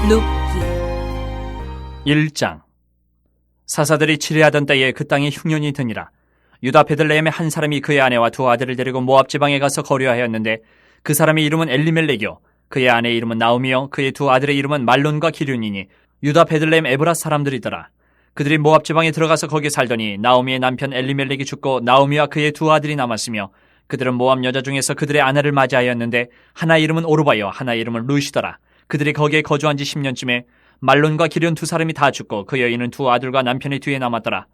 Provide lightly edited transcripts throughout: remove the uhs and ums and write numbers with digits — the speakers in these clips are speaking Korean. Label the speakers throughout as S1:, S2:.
S1: 룻기
S2: 1장. 사사들이 치리하던 때에 그 땅에 흉년이 드니라. 유다 베들레헴의 한 사람이 그의 아내와 두 아들을 데리고 모압 지방에 가서 거류하였는데 그 사람의 이름은 엘리멜렉이요 그의 아내의 이름은 나오미요 그의 두 아들의 이름은 말론과 기륜이니 유다 베들레헴 에브라 사람들이더라. 그들이 모압 지방에 들어가서 거기 살더니 나오미의 남편 엘리멜렉이 죽고 나오미와 그의 두 아들이 남았으며 그들은 모압 여자 중에서 그들의 아내를 맞이하였는데 하나의 이름은 오르바요 하나의 이름은 루시더라. 그들이 거기에 거주한 지 10년쯤에 말론과 기륜 두 사람이 다 죽고 그 여인은 두 아들과 남편의 뒤에 남았더라.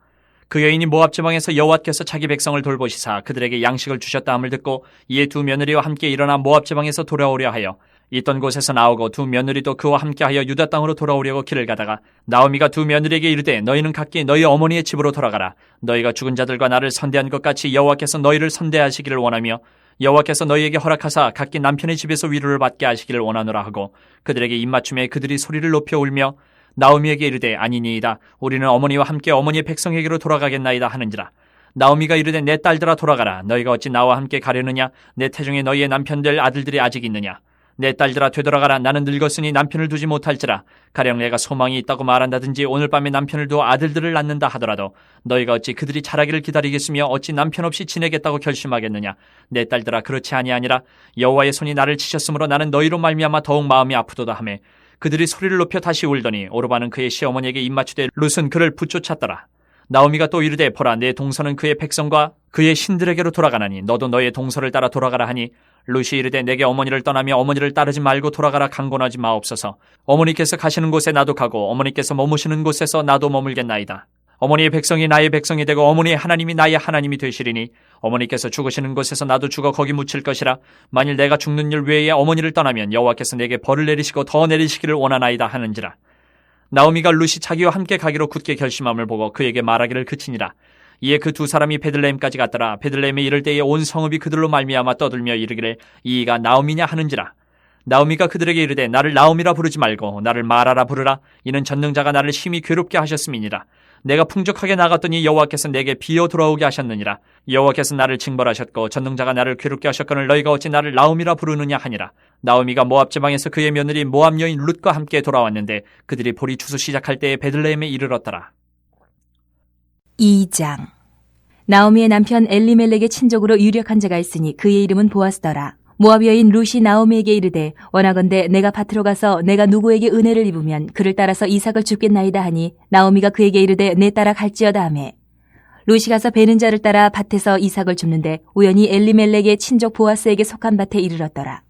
S2: 그 여인이 모압 지방에서 여호와께서 자기 백성을 돌보시사 그들에게 양식을 주셨다 함을 듣고 이에 두 며느리와 함께 일어나 모압 지방에서 돌아오려 하여 있던 곳에서 나오고 두 며느리도 그와 함께하여 유다 땅으로 돌아오려고 길을 가다가 나오미가 두 며느리에게 이르되 너희는 각기 너희 어머니의 집으로 돌아가라. 너희가 죽은 자들과 나를 선대한 것 같이 여호와께서 너희를 선대하시기를 원하며 여호와께서 너희에게 허락하사 각기 남편의 집에서 위로를 받게 하시기를 원하노라 하고 그들에게 입맞춤에 그들이 소리를 높여 울며 나오미에게 이르되 아니니이다. 우리는 어머니와 함께 어머니의 백성에게로 돌아가겠나이다 하는지라. 나오미가 이르되 내 딸들아 돌아가라. 너희가 어찌 나와 함께 가려느냐. 내 태중에 너희의 남편들 아들들이 아직 있느냐. 내 딸들아 되돌아가라. 나는 늙었으니 남편을 두지 못할지라. 가령 내가 소망이 있다고 말한다든지 오늘 밤에 남편을 두어 아들들을 낳는다 하더라도 너희가 어찌 그들이 자라기를 기다리겠으며 어찌 남편 없이 지내겠다고 결심하겠느냐. 내 딸들아 그렇지 아니하니라. 여호와의 손이 나를 치셨으므로 나는 너희로 말미암아 더욱 마음이 아프도다 하매 그들이 소리를 높여 다시 울더니 오르바는 그의 시어머니에게 입맞추되 룻은 그를 붙쫓았더라. 나오미가 또 이르되 보라 내 동서는 그의 백성과 그의 신들에게로 돌아가나니 너도 너의 동서를 따라 돌아가라 하니 룻이 이르되 내게 어머니를 떠나며 어머니를 따르지 말고 돌아가라 강권하지 마옵소서. 어머니께서 가시는 곳에 나도 가고 어머니께서 머무시는 곳에서 나도 머물겠나이다. 어머니의 백성이 나의 백성이 되고 어머니의 하나님이 나의 하나님이 되시리니 어머니께서 죽으시는 곳에서 나도 죽어 거기 묻힐 것이라. 만일 내가 죽는 일 외에 어머니를 떠나면 여호와께서 내게 벌을 내리시고 더 내리시기를 원하나이다 하는지라. 나오미가 룻이 자기와 함께 가기로 굳게 결심함을 보고 그에게 말하기를 그치니라. 이에 그 두 사람이 베들레헴까지 갔더라. 베들레헴에 이를 때에 온 성읍이 그들로 말미암아 떠들며 이르기를 이가 나오미냐 하는지라. 나오미가 그들에게 이르되 나를 나오미라 부르지 말고 나를 마라라 부르라. 이는 전능자가 나를 심히 괴롭게 하셨음이니라. 내가 풍족하게 나갔더니 여호와께서 내게 비어 돌아오게 하셨느니라. 여호와께서 나를 징벌하셨고 전능자가 나를 괴롭게 하셨거늘 너희가 어찌 나를 나오미라 부르느냐 하니라. 나오미가 모압 지방에서 그의 며느리 모압 여인 룻과 함께 돌아왔는데 그들이 보리 추수 시작할 때에 베들레헴에 이르렀더라.
S1: 2장. 나오미의 남편 엘리멜렉의 친족으로 유력한 자가 있으니 그의 이름은 보아스더라. 모압 여인 룻이 나오미에게 이르되 원하건대 내가 밭으로 가서 내가 누구에게 은혜를 입으면 그를 따라서 이삭을 줍겠나이다 하니 나오미가 그에게 이르되 내 따라 갈지어다 하매 룻이 가서 베는 자를 따라 밭에서 이삭을 줍는데 우연히 엘리멜렉의 친족 보아스에게 속한 밭에 이르렀더라.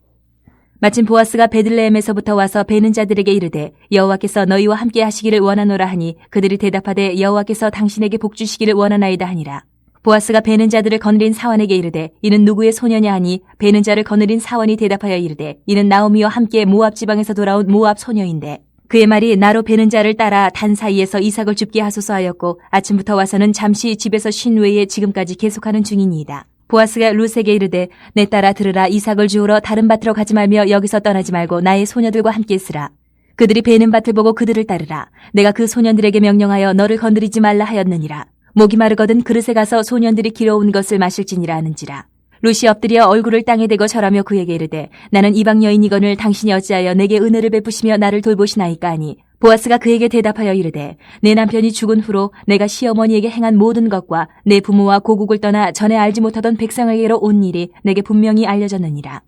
S1: 마침 보아스가 베들레헴에서부터 와서 베는 자들에게 이르되 여호와께서 너희와 함께 하시기를 원하노라 하니 그들이 대답하되 여호와께서 당신에게 복 주시기를 원하나이다 하니라. 보아스가 베는 자들을 거느린 사원에게 이르되 이는 누구의 소녀냐 하니 베는 자를 거느린 사원이 대답하여 이르되 이는 나오미와 함께 모압 지방에서 돌아온 모압 소녀인데 그의 말이 나로 베는 자를 따라 단 사이에서 이삭을 줍게 하소서 하였고 아침부터 와서는 잠시 집에서 쉰 외에 지금까지 계속하는 중이니이다. 보아스가 룻에게 이르되 내 딸아 들으라. 이삭을 주우러 다른 밭으로 가지 말며 여기서 떠나지 말고 나의 소녀들과 함께 있으라. 그들이 베는 밭을 보고 그들을 따르라. 내가 그 소년들에게 명령하여 너를 건드리지 말라 하였느니라. 목이 마르거든 그릇에 가서 소년들이 길어온 것을 마실지니라 하는지라. 룻이 엎드려 얼굴을 땅에 대고 절하며 그에게 이르되 나는 이방 여인이거늘 당신이 어찌하여 내게 은혜를 베푸시며 나를 돌보시나이까 하니 보아스가 그에게 대답하여 이르되 내 남편이 죽은 후로 내가 시어머니에게 행한 모든 것과 내 부모와 고국을 떠나 전에 알지 못하던 백성에게로 온 일이 내게 분명히 알려졌느니라.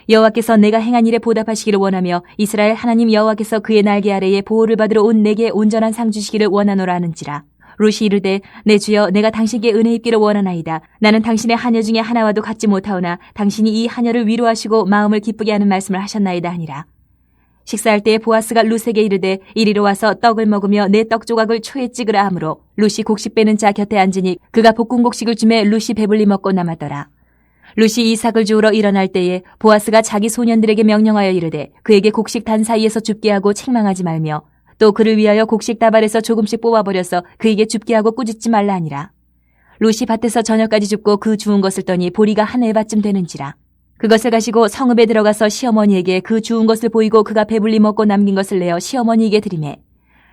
S1: 여호와께서 내가 행한 일에 보답하시기를 원하며 이스라엘 하나님 여호와께서 그의 날개 아래에 보호를 받으러 온 내게 온전한 상 주시기를 원하노라 하는지라. 룻이 이르되 내 주여 내가 당신께 은혜 입기를 원하나이다. 나는 당신의 하녀 중에 하나와도 같지 못하오나 당신이 이 하녀를 위로하시고 마음을 기쁘게 하는 말씀을 하셨나이다 하니라. 식사할 때에 보아스가 룻에게 이르되 이리로 와서 떡을 먹으며 내 떡 조각을 초에 찍으라 하므로 룻이 곡식 빼는 자 곁에 앉으니 그가 볶은 곡식을 주매 룻이 배불리 먹고 남았더라. 룻이 이삭을 주우러 일어날 때에 보아스가 자기 소년들에게 명령하여 이르되 그에게 곡식 단 사이에서 줍게 하고 책망하지 말며 또 그를 위하여 곡식 다발에서 조금씩 뽑아버려서 그에게 줍게 하고 꾸짖지 말라 하니라. 룻이 밭에서 저녁까지 줍고 그 주운 것을 떠니 보리가 한 에바쯤 되는지라. 그것을 가지고 성읍에 들어가서 시어머니에게 그 주운 것을 보이고 그가 배불리 먹고 남긴 것을 내어 시어머니에게 드리매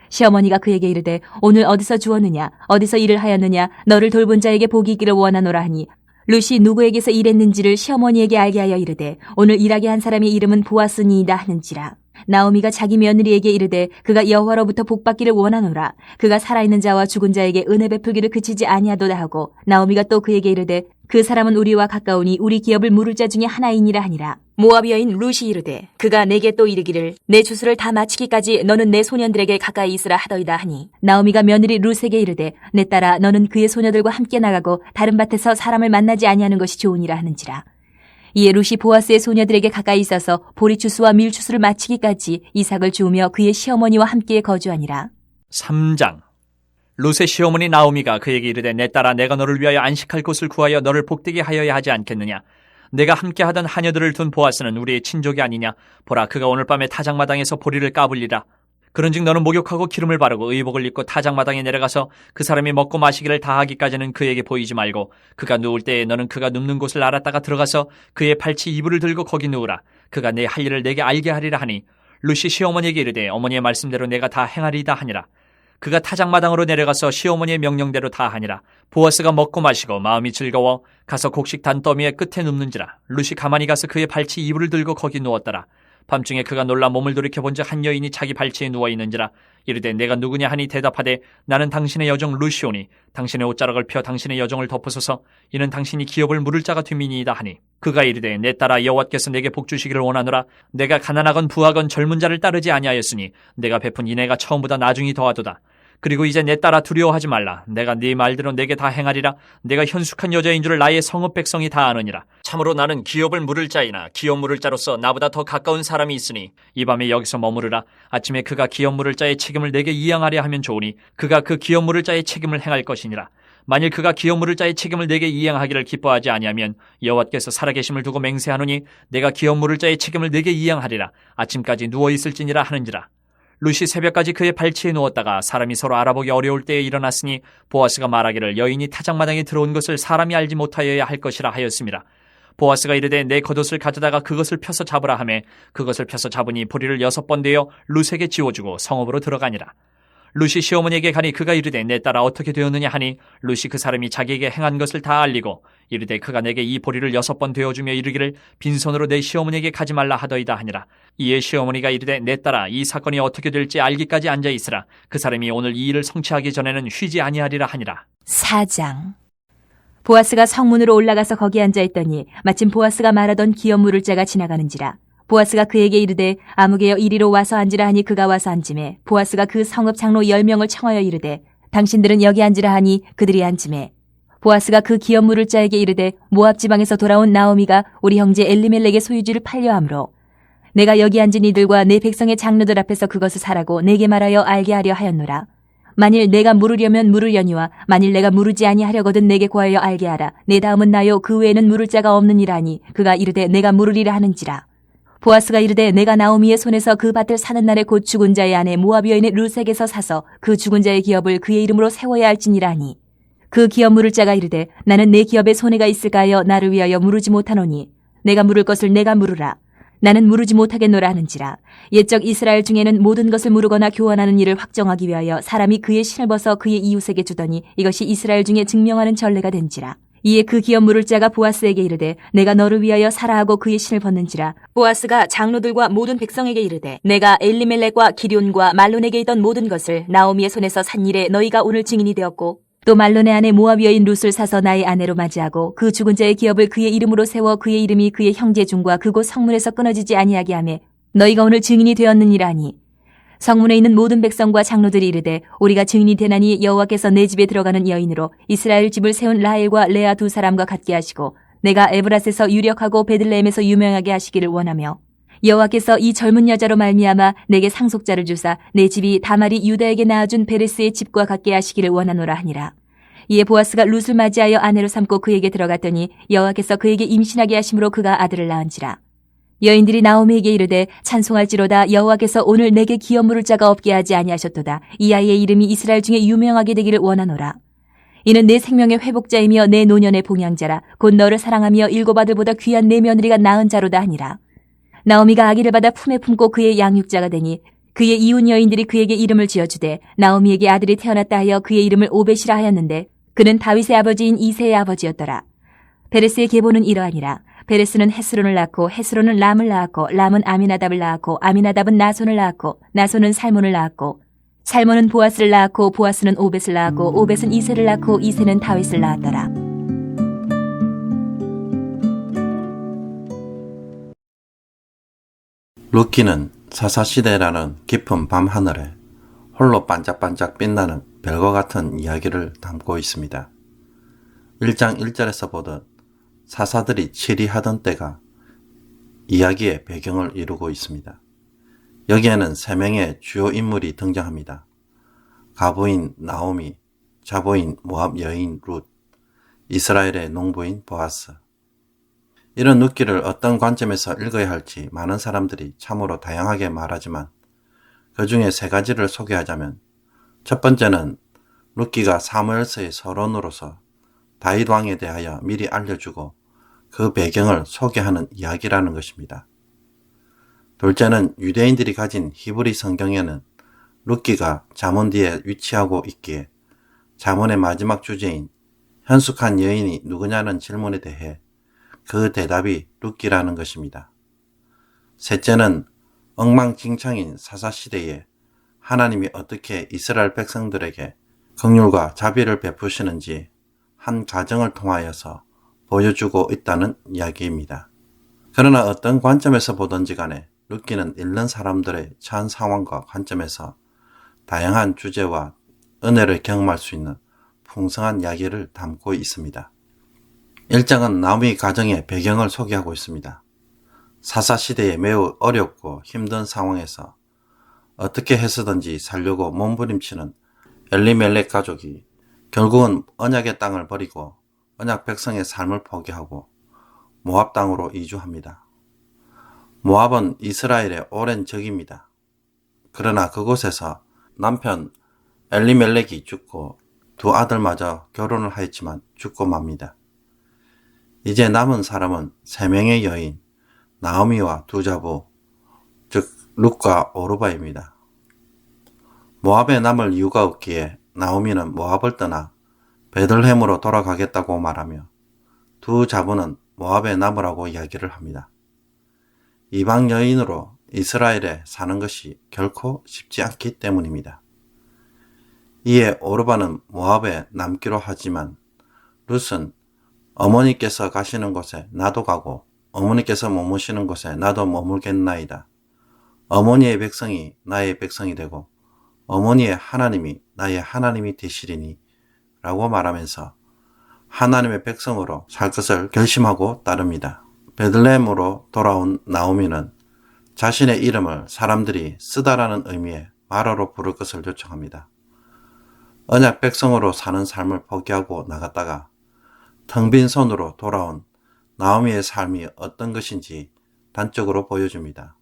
S1: 시어머니가 그에게 이르되 오늘 어디서 주었느냐 어디서 일을 하였느냐 너를 돌본 자에게 복이 있기를 원하노라 하니 룻이 누구에게서 일했는지를 시어머니에게 알게 하여 이르되 오늘 일하게 한 사람의 이름은 보아스니이다 하는지라. 나오미가 자기 며느리에게 이르되 그가 여호와로부터 복받기를 원하노라. 그가 살아있는 자와 죽은 자에게 은혜 베풀기를 그치지 아니하도다 하고 나오미가 또 그에게 이르되 그 사람은 우리와 가까우니 우리 기업을 물을 자 중에 하나이니라 하니라. 모압 여인 룻이 이르되 그가 내게 또 이르기를 내 주수를 다 마치기까지 너는 내 소년들에게 가까이 있으라 하더이다 하니 나오미가 며느리 룻에게 이르되 내 딸아 너는 그의 소녀들과 함께 나가고 다른 밭에서 사람을 만나지 아니하는 것이 좋으니라 하는지라. 이에 룻이 보아스의 소녀들에게 가까이 있어서 보리추수와 밀추수를 마치기까지 이삭을 주우며 그의 시어머니와 함께 거주하니라.
S2: 3장. 룻의 시어머니 나오미가 그에게 이르되 내 딸아 내가 너를 위하여 안식할 곳을 구하여 너를 복되게 하여야 하지 않겠느냐. 내가 함께하던 하녀들을 둔 보아스는 우리의 친족이 아니냐. 보라 그가 오늘 밤에 타작마당에서 보리를 까불리라. 그런즉 너는 목욕하고 기름을 바르고 의복을 입고 타작마당에 내려가서 그 사람이 먹고 마시기를 다하기까지는 그에게 보이지 말고 그가 누울 때에 너는 그가 눕는 곳을 알았다가 들어가서 그의 발치 이불을 들고 거기 누우라. 그가 내 할 일을 내게 알게 하리라 하니 룻이 시어머니에게 이르되 어머니의 말씀대로 내가 다 행하리이다 하니라. 그가 타작마당으로 내려가서 시어머니의 명령대로 다 하니라. 보아스가 먹고 마시고 마음이 즐거워 가서 곡식 단 더미의 끝에 눕는지라. 룻이 가만히 가서 그의 발치 이불을 들고 거기 누웠더라. 밤중에 그가 놀라 몸을 돌이켜본즉 한 여인이 자기 발치에 누워있는지라. 이르되 내가 누구냐 하니 대답하되 나는 당신의 여종 룻이오니 당신의 옷자락을 펴 당신의 여종을 덮으소서. 이는 당신이 기업을 물을 자가 됨이니이다 하니 그가 이르되 내 딸아 여호와께서 내게 복주시기를 원하노라. 내가 가난하건 부하건 젊은 자를 따르지 아니하였으니 내가 베푼 인애가 처음보다 나중이 더하도다. 그리고 이제 내 딸아 두려워하지 말라. 내가 네 말대로 내게 다 행하리라. 내가 현숙한 여자인 줄을 나의 성읍 백성이 다 아느니라. 참으로 나는 기업을 물을 자이나 기업 물을 자로서 나보다 더 가까운 사람이 있으니 이 밤에 여기서 머무르라. 아침에 그가 기업 물을 자의 책임을 내게 이양하려 하면 좋으니 그가 그 기업 물을 자의 책임을 행할 것이니라. 만일 그가 기업 물을 자의 책임을 내게 이양하기를 기뻐하지 아니하면 여호와께서 살아계심을 두고 맹세하노니 내가 기업 물을 자의 책임을 내게 이양하리라. 아침까지 누워있을지니라 하는지라. 룻이 새벽까지 그의 발치에 누웠다가 사람이 서로 알아보기 어려울 때에 일어났으니 보아스가 말하기를 여인이 타작마당에 들어온 것을 사람이 알지 못하여야 할 것이라 하였습니다. 보아스가 이르되 내 겉옷을 가져다가 그것을 펴서 잡으라 하매 그것을 펴서 잡으니 보리를 6번 대어 룻에게 지워주고 성읍으로 들어가니라. 룻이 시어머니에게 가니 그가 이르되 내 딸아 어떻게 되었느냐 하니 룻이 그 사람이 자기에게 행한 것을 다 알리고 이르되 그가 내게 이 보리를 6번 되어주며 이르기를 빈손으로 내 시어머니에게 가지 말라 하더이다 하니라. 이에 시어머니가 이르되 내 딸아 이 사건이 어떻게 될지 알기까지 앉아있으라. 그 사람이 오늘 이 일을 성취하기 전에는 쉬지 아니하리라 하니라.
S1: 4장. 보아스가 성문으로 올라가서 거기 앉아있더니 마침 보아스가 말하던 기업 물을 자가 지나가는지라. 보아스가 그에게 이르되 아무개여 이리로 와서 앉으라 하니 그가 와서 앉으매 보아스가 그 성읍 장로 10명을 청하여 이르되 당신들은 여기 앉으라 하니 그들이 앉으매 보아스가 그 기업 물을 자에게 이르되 모압 지방에서 돌아온 나오미가 우리 형제 엘리멜렉의 소유지를 팔려 함으로 내가 여기 앉은 이들과 내 백성의 장로들 앞에서 그것을 사라고 내게 말하여 알게 하려 하였노라. 만일 내가 물으려면 물으려니와 만일 내가 물으지 아니하려거든 내게 구하여 알게 하라. 내 다음은 나요 그 외에는 물을 자가 없느니라 하니 그가 이르되 내가 물으리라 하는지라. 보아스가 이르되 내가 나오미의 손에서 그 밭을 사는 날에 곧 죽은 자의 아내 모압 여인의 룻에게서 사서 그 죽은 자의 기업을 그의 이름으로 세워야 할지니라 하니 그 기업 물을 자가 이르되 나는 내 기업에 손해가 있을까 하여 나를 위하여 물으지 못하노니 내가 물을 것을 내가 물으라. 나는 물으지 못하겠노라 하는지라. 옛적 이스라엘 중에는 모든 것을 물으거나 교환하는 일을 확정하기 위하여 사람이 그의 신을 벗어 그의 이웃에게 주더니 이것이 이스라엘 중에 증명하는 전례가 된지라. 이에 그 기업 물을 자가 보아스에게 이르되 내가 너를 위하여 사라 하고 그의 신을 벗는지라. 보아스가 장로들과 모든 백성에게 이르되 내가 엘리멜렉과 기럨과 말론에게 있던 모든 것을 나오미의 손에서 산 일에 너희가 오늘 증인이 되었고 또 말론의 아내 모압 여인 룻을 사서 나의 아내로 맞이하고 그 죽은 자의 기업을 그의 이름으로 세워 그의 이름이 그의 형제 중과 그곳 성문에서 끊어지지 아니하게 하매 너희가 오늘 증인이 되었느니라 하니 성문에 있는 모든 백성과 장로들이 이르되 우리가 증인이 되나니 여호와께서 내 집에 들어가는 여인으로 이스라엘 집을 세운 라헬과 레아 두 사람과 같게 하시고 내가 에브라스에서 유력하고 베들레헴에서 유명하게 하시기를 원하며 여호와께서 이 젊은 여자로 말미암아 내게 상속자를 주사 내 집이 다말이 유다에게 낳아준 베레스의 집과 같게 하시기를 원하노라 하니라. 이에 보아스가 룻을 맞이하여 아내로 삼고 그에게 들어갔더니 여호와께서 그에게 임신하게 하심으로 그가 아들을 낳은지라. 여인들이 나오미에게 이르되 찬송할지로다 여호와께서 오늘 내게 기업 물을 자가 없게 하지 아니하셨도다. 이 아이의 이름이 이스라엘 중에 유명하게 되기를 원하노라. 이는 내 생명의 회복자이며 내 노년의 봉양자라. 곧 너를 사랑하며 7 아들보다 귀한 내 며느리가 낳은 자로다 하니라. 나오미가 아기를 받아 품에 품고 그의 양육자가 되니 그의 이웃 여인들이 그에게 이름을 지어주되 나오미에게 아들이 태어났다 하여 그의 이름을 오벳이라 하였는데 그는 다윗의 아버지인 이새의 아버지였더라. 베레스의 계보는 이러하니라. 베레스는 헤스론을 낳고 헤스론은 람을 낳았고 람은 아미나답을 낳았고 아미나답은 나손을 낳았고 나손은 살몬을 낳았고 살몬은 보아스를 낳았고 보아스는 오벳을 낳았고 오벳은 이새를 낳고 이새는 다윗을 낳았더라.
S3: 룻기는 사사시대라는 깊은 밤하늘에 홀로 반짝반짝 빛나는 별과 같은 이야기를 담고 있습니다. 1장 1절에서 보듯 사사들이 치리하던 때가 이야기의 배경을 이루고 있습니다. 여기에는 3명의 주요 인물이 등장합니다. 가부인 나오미, 자부인 모압 여인 룻, 이스라엘의 농부인 보아스. 이런 룻기를 어떤 관점에서 읽어야 할지 많은 사람들이 참으로 다양하게 말하지만 그 중에 3가지를 소개하자면, 첫 번째는 룻기가 사무엘서의 서론으로서 다윗 왕에 대하여 미리 알려주고 그 배경을 소개하는 이야기라는 것입니다. 둘째는 유대인들이 가진 히브리 성경에는 룻기가 잠언 뒤에 위치하고 있기에 잠언의 마지막 주제인 현숙한 여인이 누구냐는 질문에 대해 그 대답이 룻기라는 것입니다. 셋째는 엉망진창인 사사시대에 하나님이 어떻게 이스라엘 백성들에게 긍휼과 자비를 베푸시는지 한 가정을 통하여서 보여주고 있다는 이야기입니다. 그러나 어떤 관점에서 보든지 간에 룻기는 읽는 사람들의 처한 상황과 관점에서 다양한 주제와 은혜를 경험할 수 있는 풍성한 이야기를 담고 있습니다. 1장은 나오미 가정의 배경을 소개하고 있습니다. 사사시대에 매우 어렵고 힘든 상황에서 어떻게 해서든지 살려고 몸부림치는 엘리멜렉 가족이 결국은 언약의 땅을 버리고 언약 백성의 삶을 포기하고 모압 땅으로 이주합니다. 모압은 이스라엘의 오랜 적입니다. 그러나 그곳에서 남편 엘리멜렉이 죽고 두 아들마저 결혼을 하였지만 죽고 맙니다. 이제 남은 사람은 3명의 여인 나오미와 두 자부, 즉 룻과 오르바입니다. 모압에 남을 이유가 없기에 나오미는 모압을 떠나 베들레헴으로 돌아가겠다고 말하며 두 자부는 모압에 남으라고 이야기를 합니다. 이방 여인으로 이스라엘에 사는 것이 결코 쉽지 않기 때문입니다. 이에 오르바는 모압에 남기로 하지만 룻은 어머니께서 가시는 곳에 나도 가고 어머니께서 머무시는 곳에 나도 머물겠나이다. 어머니의 백성이 나의 백성이 되고 어머니의 하나님이 나의 하나님이 되시리니 라고 말하면서 하나님의 백성으로 살 것을 결심하고 따릅니다. 베들레헴으로 돌아온 나오미는 자신의 이름을 사람들이 쓰다라는 의미의 마라로 부를 것을 요청합니다. 언약 백성으로 사는 삶을 포기하고 나갔다가 텅 빈 손으로 돌아온 나오미의 삶이 어떤 것인지 단적으로 보여줍니다.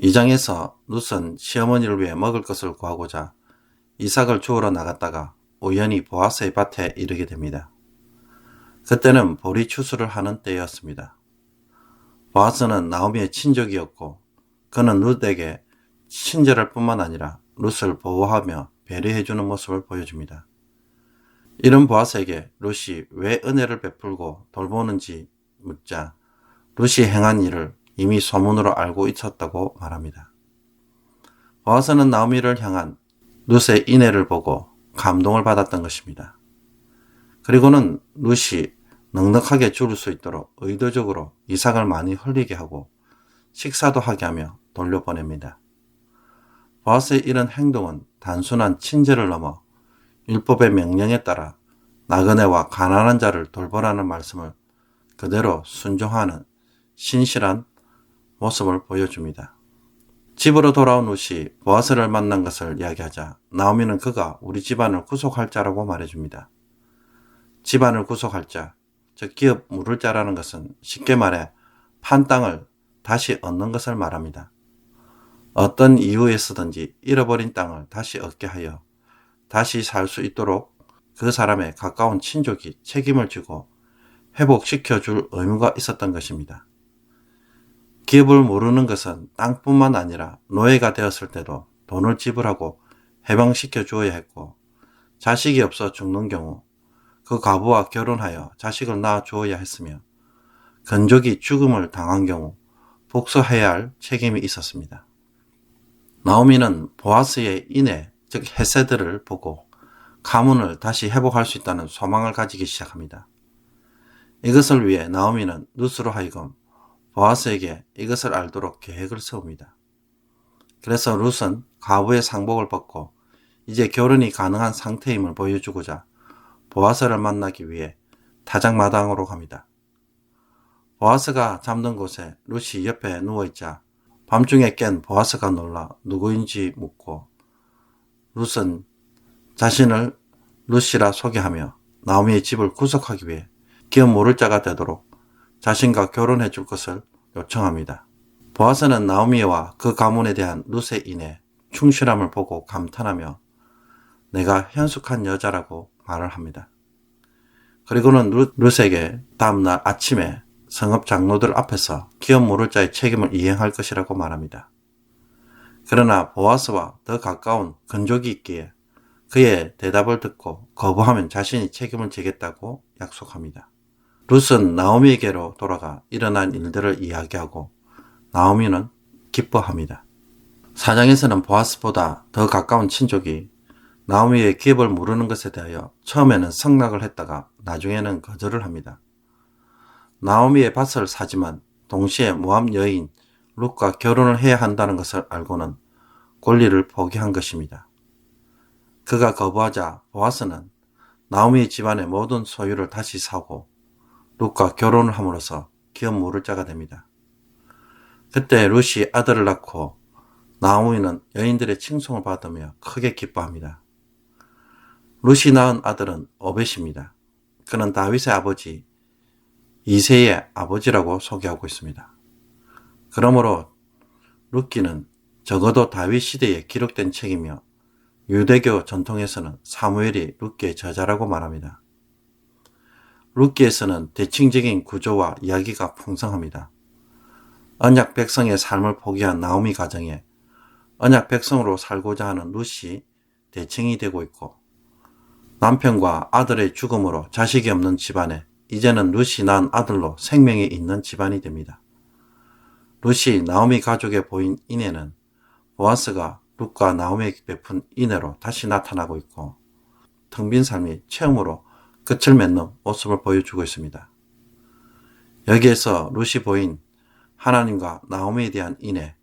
S3: 2장에서 룻은 시어머니를 위해 먹을 것을 구하고자 이삭을 주우러 나갔다가 우연히 보아스의 밭에 이르게 됩니다. 그때는 보리 추수를 하는 때였습니다. 보아스는 나오미의 친족이었고 그는 룻에게 친절할 뿐만 아니라 룻을 보호하며 배려해주는 모습을 보여줍니다. 이런 보아스에게 룻이 왜 은혜를 베풀고 돌보는지 묻자 룻이 행한 일을 이미 소문으로 알고 있었다고 말합니다. 보아스는 나오미를 향한 룻의 인애를 보고 감동을 받았던 것입니다. 그리고는 룻이 넉넉하게 줄일 수 있도록 의도적으로 이삭을 많이 흘리게 하고 식사도 하게 하며 돌려보냅니다. 보아스의 이런 행동은 단순한 친절을 넘어 율법의 명령에 따라 나그네와 가난한 자를 돌보라는 말씀을 그대로 순종하는 신실한 모습을 보여줍니다. 집으로 돌아온 룻이 보아스를 만난 것을 이야기하자 나오미는 그가 우리 집안을 구속할 자라고 말해줍니다. 집안을 구속할 자, 즉 기업 물을 자라는 것은 쉽게 말해 판 땅을 다시 얻는 것을 말합니다. 어떤 이유에서든지 잃어버린 땅을 다시 얻게 하여 다시 살 수 있도록 그 사람의 가까운 친족이 책임을 지고 회복시켜 줄 의무가 있었던 것입니다. 기업을 모르는 것은 땅뿐만 아니라 노예가 되었을 때도 돈을 지불하고 해방시켜 주어야 했고 자식이 없어 죽는 경우 그 과부와 결혼하여 자식을 낳아 주어야 했으며 건족이 죽음을 당한 경우 복수해야 할 책임이 있었습니다. 나오미는 보아스의 인애, 즉 헤세드를 보고 가문을 다시 회복할 수 있다는 소망을 가지기 시작합니다. 이것을 위해 나오미는 룻으로 하여금 보아스에게 이것을 알도록 계획을 세웁니다. 그래서 룻은 과부의 상복을 벗고 이제 결혼이 가능한 상태임을 보여주고자 보아스를 만나기 위해 타작마당으로 갑니다. 보아스가 잠든 곳에 룻이 옆에 누워있자 밤중에 깬 보아스가 놀라 누구인지 묻고 룻은 자신을 룻이라 소개하며 나오미의 집을 구속하기 위해 기업 모를 자가 되도록 자신과 결혼해 줄 것을 요청합니다. 보아스는 나오미와 그 가문에 대한 룻의 인애, 충실함을 보고 감탄하며 내가 현숙한 여자라고 말을 합니다. 그리고는 룻에게 다음날 아침에 성읍 장로들 앞에서 기업 모를 자의 책임을 이행할 것이라고 말합니다. 그러나 보아스와 더 가까운 건족이 있기에 그의 대답을 듣고 거부하면 자신이 책임을 지겠다고 약속합니다. 룻은 나오미에게로 돌아가 일어난 일들을 이야기하고 나오미는 기뻐합니다. 사장에서는 보아스보다 더 가까운 친족이 나오미의 기업을 모르는 것에 대하여 처음에는 성낙을 했다가 나중에는 거절을 합니다. 나오미의 밭을 사지만 동시에 모압 여인 룻과 결혼을 해야 한다는 것을 알고는 권리를 포기한 것입니다. 그가 거부하자 보아스는 나오미 집안의 모든 소유를 다시 사고 룻과 결혼을 함으로써 기업 모를 자가 됩니다. 그때 룻이 아들을 낳고 나오미는 여인들의 칭송을 받으며 크게 기뻐합니다. 룻이 낳은 아들은 오벳입니다. 그는 다윗의 아버지 이새의 아버지라고 소개하고 있습니다. 그러므로 룻기는 적어도 다윗 시대에 기록된 책이며 유대교 전통에서는 사무엘이 룻기의 저자라고 말합니다. 룻기에서는 대칭적인 구조와 이야기가 풍성합니다. 언약 백성의 삶을 포기한 나오미 가정에 언약 백성으로 살고자 하는 룻이 대칭이 되고 있고 남편과 아들의 죽음으로 자식이 없는 집안에 이제는 룻이 낳은 아들로 생명이 있는 집안이 됩니다. 룻이 나오미 가족에 보인 인애는 보아스가 룻과 나오미에게 베푼 인애로 다시 나타나고 있고 텅 빈 삶이 처음으로 끝을 맺는 모습을 보여주고 있습니다. 여기에서 룻이 보인 하나님과 나오미에 대한 인애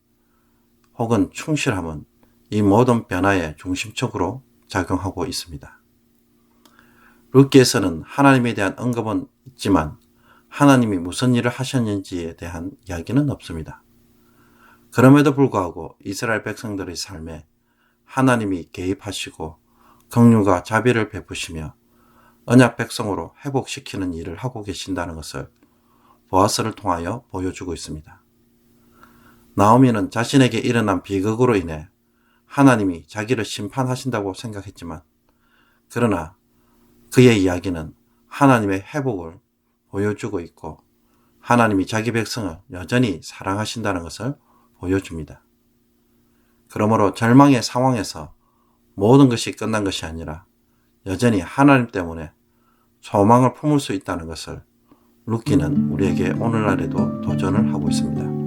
S3: 혹은 충실함은 이 모든 변화의 중심적으로 작용하고 있습니다. 룻기에서는 하나님에 대한 언급은 있지만 하나님이 무슨 일을 하셨는지에 대한 이야기는 없습니다. 그럼에도 불구하고 이스라엘 백성들의 삶에 하나님이 개입하시고 긍휼과 자비를 베푸시며 언약 백성으로 회복시키는 일을 하고 계신다는 것을 보아스를 통하여 보여주고 있습니다. 나오미는 자신에게 일어난 비극으로 인해 하나님이 자기를 심판하신다고 생각했지만 그러나 그의 이야기는 하나님의 회복을 보여주고 있고 하나님이 자기 백성을 여전히 사랑하신다는 것을 보여줍니다. 그러므로 절망의 상황에서 모든 것이 끝난 것이 아니라 여전히 하나님 때문에 소망을 품을 수 있다는 것을 룻기는 우리에게 오늘날에도 도전을 하고 있습니다.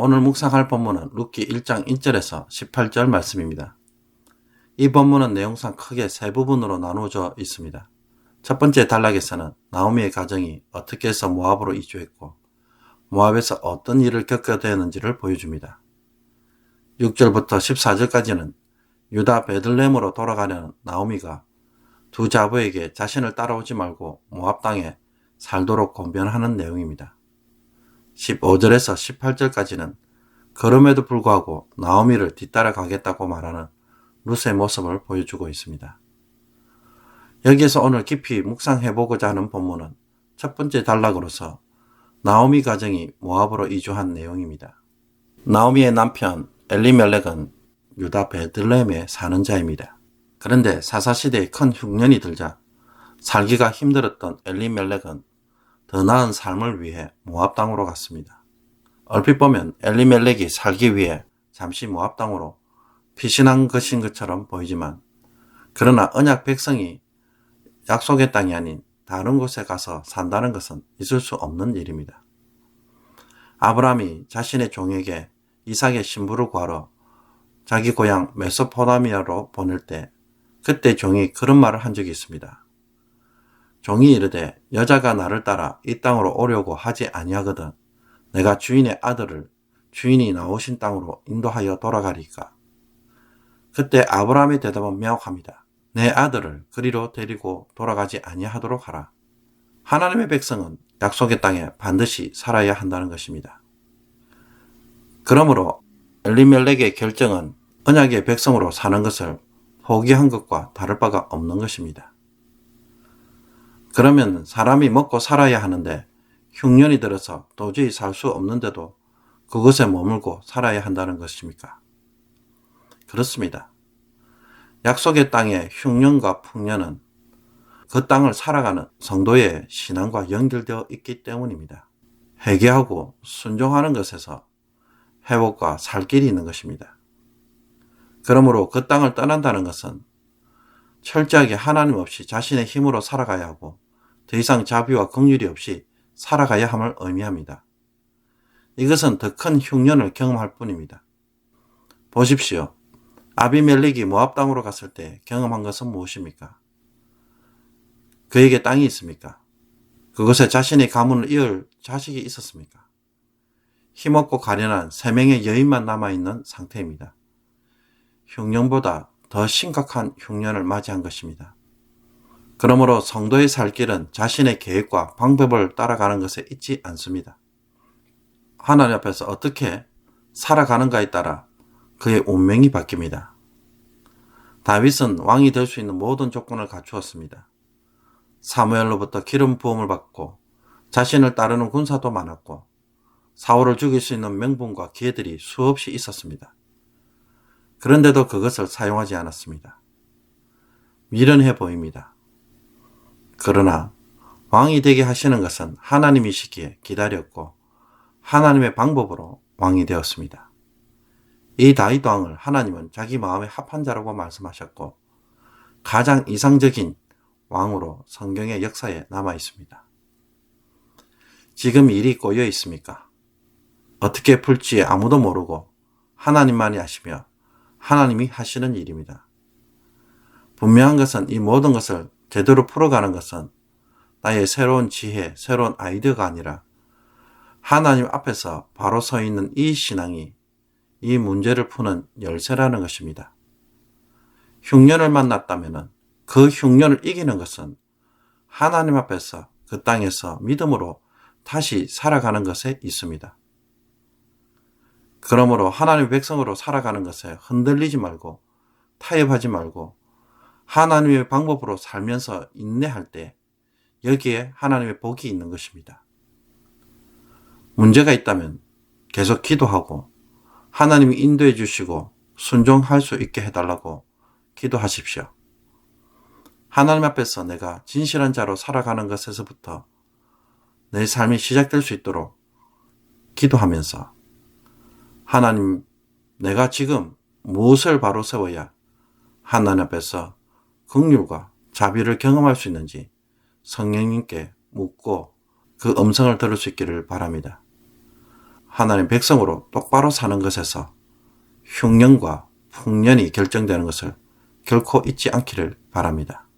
S3: 오늘 묵상할 본문은 룻기 1장 1절에서 18절 말씀입니다. 이 본문은 내용상 크게 세 부분으로 나누어져 있습니다. 첫 번째 단락에서는 나오미의 가정이 어떻게 해서 모압으로 이주했고 모압에서 어떤 일을 겪어야 되는지를 보여줍니다. 6절부터 14절까지는 유다 베들레헴으로 돌아가려는 나오미가 두 자부에게 자신을 따라오지 말고 모압 땅에 살도록 권변하는 내용입니다. 15절에서 18절까지는 그럼에도 불구하고 나오미를 뒤따라 가겠다고 말하는 룻의 모습을 보여주고 있습니다. 여기에서 오늘 깊이 묵상해보고자 하는 본문은 첫 번째 단락으로서 나오미 가정이 모압으로 이주한 내용입니다. 나오미의 남편 엘리멜렉은 유다 베들레헴에 사는 자입니다. 그런데 사사시대에 큰 흉년이 들자 살기가 힘들었던 엘리멜렉은 더 나은 삶을 위해 모압 땅으로 갔습니다. 얼핏 보면 엘리멜렉이 살기 위해 잠시 모압 땅으로 피신한 것인 것처럼 보이지만 그러나 언약 백성이 약속의 땅이 아닌 다른 곳에 가서 산다는 것은 있을 수 없는 일입니다. 아브라함이 자신의 종에게 이삭의 신부를 구하러 자기 고향 메소포타미아로 보낼 때 그때 종이 그런 말을 한 적이 있습니다. 종이 이르되 여자가 나를 따라 이 땅으로 오려고 하지 아니하거든 내가 주인의 아들을 주인이 나오신 땅으로 인도하여 돌아가리까. 그때 아브라함의 대답은 명확합니다. 내 아들을 그리로 데리고 돌아가지 아니하도록 하라. 하나님의 백성은 약속의 땅에 반드시 살아야 한다는 것입니다. 그러므로 엘리멜렉의 결정은 언약의 백성으로 사는 것을 포기한 것과 다를 바가 없는 것입니다. 그러면 사람이 먹고 살아야 하는데 흉년이 들어서 도저히 살 수 없는데도 그곳에 머물고 살아야 한다는 것입니까? 그렇습니다. 약속의 땅의 흉년과 풍년은 그 땅을 살아가는 성도의 신앙과 연결되어 있기 때문입니다. 회개하고 순종하는 것에서 회복과 살 길이 있는 것입니다. 그러므로 그 땅을 떠난다는 것은 철저하게 하나님 없이 자신의 힘으로 살아가야 하고 더 이상 자비와 긍휼이 없이 살아가야 함을 의미합니다. 이것은 더 큰 흉년을 경험할 뿐입니다. 보십시오. 아비멜렉이 모압 땅으로 갔을 때 경험한 것은 무엇입니까? 그에게 땅이 있습니까? 그곳에 자신의 가문을 이을 자식이 있었습니까? 힘없고 가련한 3명의 여인만 남아있는 상태입니다. 흉년보다 더 심각한 흉년을 맞이한 것입니다. 그러므로 성도의 살 길은 자신의 계획과 방법을 따라가는 것에 있지 않습니다. 하나님 앞에서 어떻게 살아가는가에 따라 그의 운명이 바뀝니다. 다윗은 왕이 될 수 있는 모든 조건을 갖추었습니다. 사무엘로부터 기름 부음을 받고 자신을 따르는 군사도 많았고 사울을 죽일 수 있는 명분과 기회들이 수없이 있었습니다. 그런데도 그것을 사용하지 않았습니다. 미련해 보입니다. 그러나 왕이 되게 하시는 것은 하나님이시기에 기다렸고 하나님의 방법으로 왕이 되었습니다. 이 다윗 왕을 하나님은 자기 마음에 합한 자라고 말씀하셨고 가장 이상적인 왕으로 성경의 역사에 남아 있습니다. 지금 일이 꼬여 있습니까? 어떻게 풀지 아무도 모르고 하나님만이 아시며 하나님이 하시는 일입니다. 분명한 것은 이 모든 것을 제대로 풀어가는 것은 나의 새로운 지혜, 새로운 아이디어가 아니라 하나님 앞에서 바로 서 있는 이 신앙이 이 문제를 푸는 열쇠라는 것입니다. 흉년을 만났다면 그 흉년을 이기는 것은 하나님 앞에서 그 땅에서 믿음으로 다시 살아가는 것에 있습니다. 그러므로 하나님의 백성으로 살아가는 것에 흔들리지 말고 타협하지 말고 하나님의 방법으로 살면서 인내할 때 여기에 하나님의 복이 있는 것입니다. 문제가 있다면 계속 기도하고 하나님이 인도해 주시고 순종할 수 있게 해달라고 기도하십시오. 하나님 앞에서 내가 진실한 자로 살아가는 것에서부터 내 삶이 시작될 수 있도록 기도하면서 하나님, 내가 지금 무엇을 바로 세워야 하나님 앞에서 긍휼과 자비를 경험할 수 있는지 성령님께 묻고 그 음성을 들을 수 있기를 바랍니다. 하나님 백성으로 똑바로 사는 것에서 흉년과 풍년이 결정되는 것을 결코 잊지 않기를 바랍니다.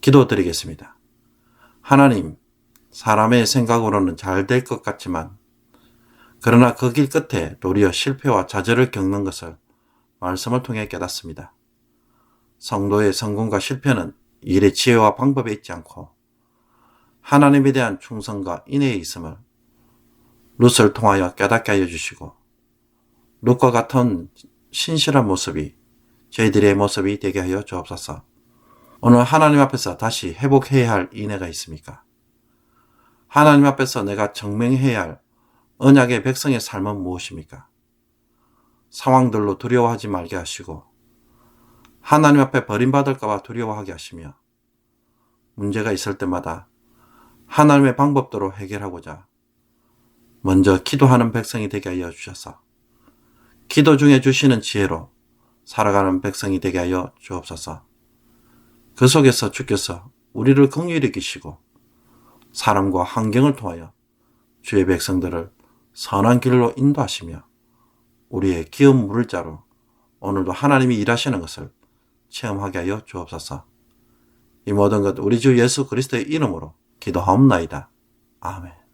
S3: 기도드리겠습니다. 하나님, 사람의 생각으로는 잘 될 것 같지만 그러나 그 길 끝에 도리어 실패와 좌절을 겪는 것을 말씀을 통해 깨닫습니다. 성도의 성공과 실패는 일의 지혜와 방법에 있지 않고 하나님에 대한 충성과 인내에 있음을 룻을 통하여 깨닫게 하여 주시고 룻과 같은 신실한 모습이 저희들의 모습이 되게 하여 주옵소서. 오늘 하나님 앞에서 다시 회복해야 할 인내가 있습니까? 하나님 앞에서 내가 증명해야 할 언약의 백성의 삶은 무엇입니까? 상황들로 두려워하지 말게 하시고 하나님 앞에 버림받을까 봐 두려워하게 하시며 문제가 있을 때마다 하나님의 방법대로 해결하고자 먼저 기도하는 백성이 되게 하여 주셔서 기도 중에 주시는 지혜로 살아가는 백성이 되게 하여 주옵소서. 그 속에서 주께서 우리를 긍휼히 여기시고 사람과 환경을 통하여 주의 백성들을 선한 길로 인도하시며 우리의 기업 물을 자로 오늘도 하나님이 일하시는 것을 체험하게 하여 주옵소서. 이 모든 것 우리 주 예수 그리스도의 이름으로 기도하옵나이다. 아멘.